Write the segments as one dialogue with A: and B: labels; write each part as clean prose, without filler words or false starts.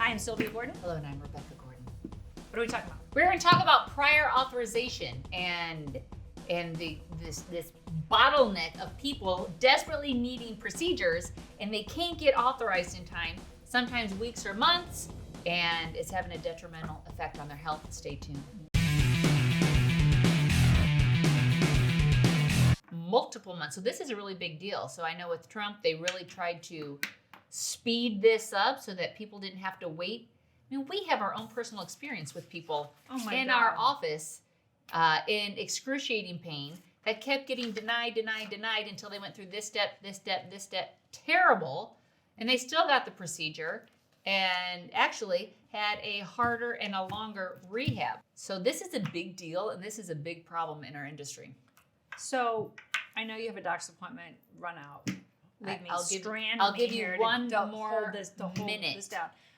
A: Hi, I'm Sylvia Gordon.
B: Hello, and I'm Rebecca Gordon.
A: What are we talking about?
B: We're going to talk about prior authorization and this bottleneck of people desperately needing procedures, and they can't get authorized in time, sometimes weeks or months, and it's having a detrimental effect on their health. Stay tuned. Multiple months. So this is a really big deal. So I know with Trump, they really tried to speed this up so that people didn't have to wait. I mean, we have our own personal experience with people in our office in excruciating pain that kept getting denied until they went through this step. Terrible. And they still got the procedure and actually had a harder and a longer rehab. So this is a big deal, and this is a big problem in our industry.
A: So I know you have a doctor's appointment run out.
B: I'll give you one more minute to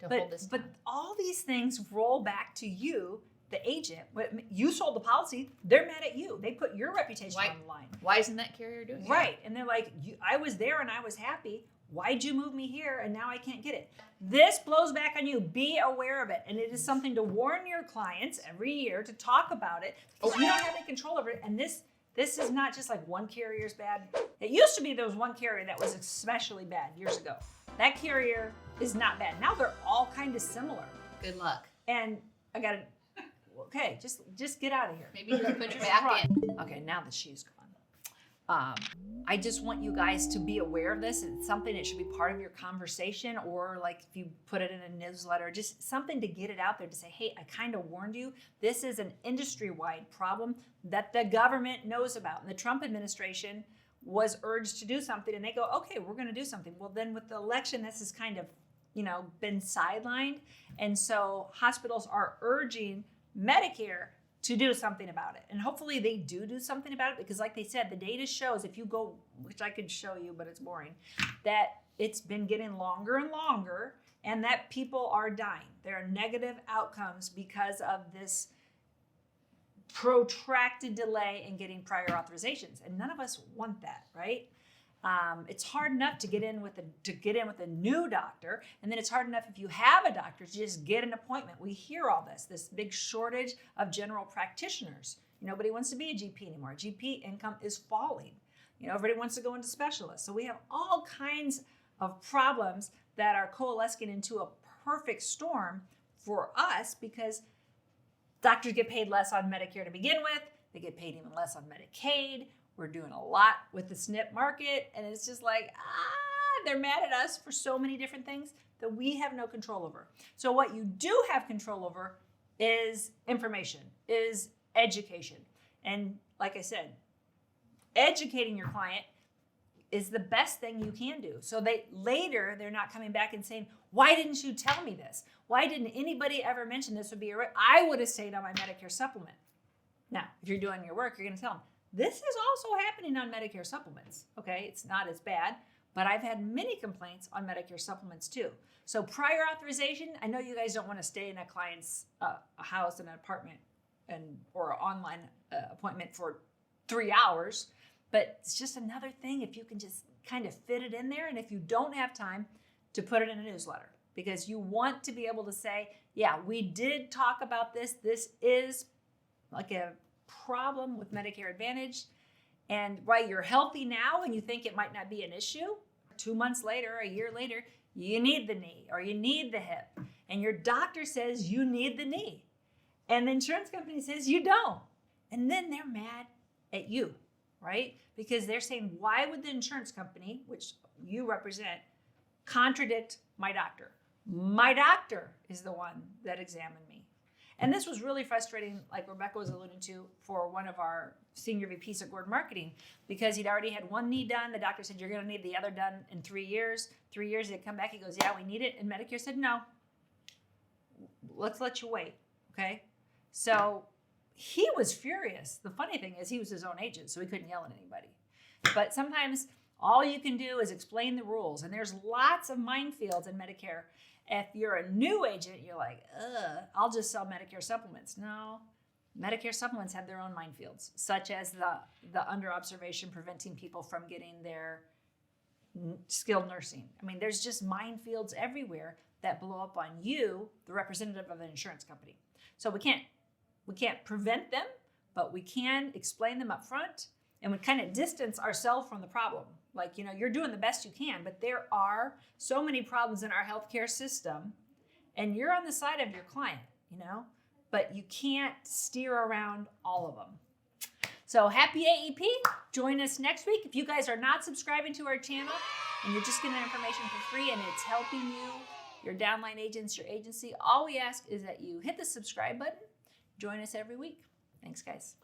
B: hold this
A: But all these things roll back to you, the agent. You sold the policy. They're mad at you. They put your reputation on the line.
B: Why isn't that carrier doing it?
A: Right. And they're like, I was there and I was happy. Why'd you move me here and now I can't get it? This blows back on you. Be aware of it. And it is something to warn your clients every year, to talk about it, because you don't have any control over it. And this is not just like one carrier's bad. It used to be there was one carrier that was especially bad years ago. That carrier is not bad. Now they're all kind of similar.
B: Good luck.
A: And I got to, okay, just get out of here.
B: Maybe just put your back in.
A: Okay, now that she's gone. I just want you guys to be aware of this. It's something that should be part of your conversation, or like if you put it in a newsletter, just something to get it out there to say, hey, I kind of warned you. This is an industry-wide problem that the government knows about. And the Trump administration was urged to do something, and they go, okay, we're going to do something. Well, then with the election, this has kind of, been sidelined. And so hospitals are urging Medicare to do something about it. And hopefully they do something about it, because like they said, the data shows, if you go, which I could show you, but it's boring, that it's been getting longer and longer, and that people are dying. There are negative outcomes because of this protracted delay in getting prior authorizations. And none of us want that, right? It's hard enough to get in with a new doctor, and then it's hard enough if you have a doctor to just get an appointment. We hear all this big shortage of general practitioners. Nobody wants to be a GP anymore. GP income is falling. Everybody wants to go into specialists. So we have all kinds of problems that are coalescing into a perfect storm for us, because doctors get paid less on Medicare to begin with. They get paid even less on Medicaid. We're doing a lot with the SNP market, and it's just like, they're mad at us for so many different things that we have no control over. So what you do have control over is information, is education. And like I said, educating your client is the best thing you can do. So they're not coming back and saying, why didn't you tell me this? Why didn't anybody ever mention this would be I would have stayed on my Medicare supplement. Now, if you're doing your work, you're going to tell them, this is also happening on Medicare supplements. Okay, it's not as bad, but I've had many complaints on Medicare supplements too. So prior authorization, I know you guys don't want to stay in a client's house, an apartment, or an online appointment for 3 hours, but it's just another thing if you can just kind of fit it in there, and if you don't have time, to put it in a newsletter, because you want to be able to say, yeah, we did talk about this. This is like a problem with Medicare Advantage, and while you're healthy now and you think it might not be an issue, 2 months later, a year later, you need the knee or you need the hip, and your doctor says you need the knee, and the insurance company says you don't, and then they're mad at you, right? Because they're saying, why would the insurance company, which you represent, contradict my doctor? My doctor is the one that examined me. And this was really frustrating, like Rebecca was alluding to, for one of our senior VPs at Gordon Marketing, because he'd already had one knee done. The doctor said, you're going to need the other done in 3 years. 3 years, he'd come back. He goes, yeah, we need it. And Medicare said, no, let's let you wait. Okay. So he was furious. The funny thing is he was his own agent, so he couldn't yell at anybody. But sometimes all you can do is explain the rules. And there's lots of minefields in Medicare. If you're a new agent, you're like, I'll just sell Medicare supplements. No, Medicare supplements have their own minefields, such as the under observation preventing people from getting their skilled nursing. I mean, there's just minefields everywhere that blow up on you, the representative of an insurance company. So we can't prevent them, but we can explain them up front, and we kind of distance ourselves from the problem. Like, you're doing the best you can, but there are so many problems in our healthcare system, and you're on the side of your client, but you can't steer around all of them. So happy AEP. Join us next week. If you guys are not subscribing to our channel and you're just getting information for free and it's helping you, your downline agents, your agency, all we ask is that you hit the subscribe button. Join us every week. Thanks, guys.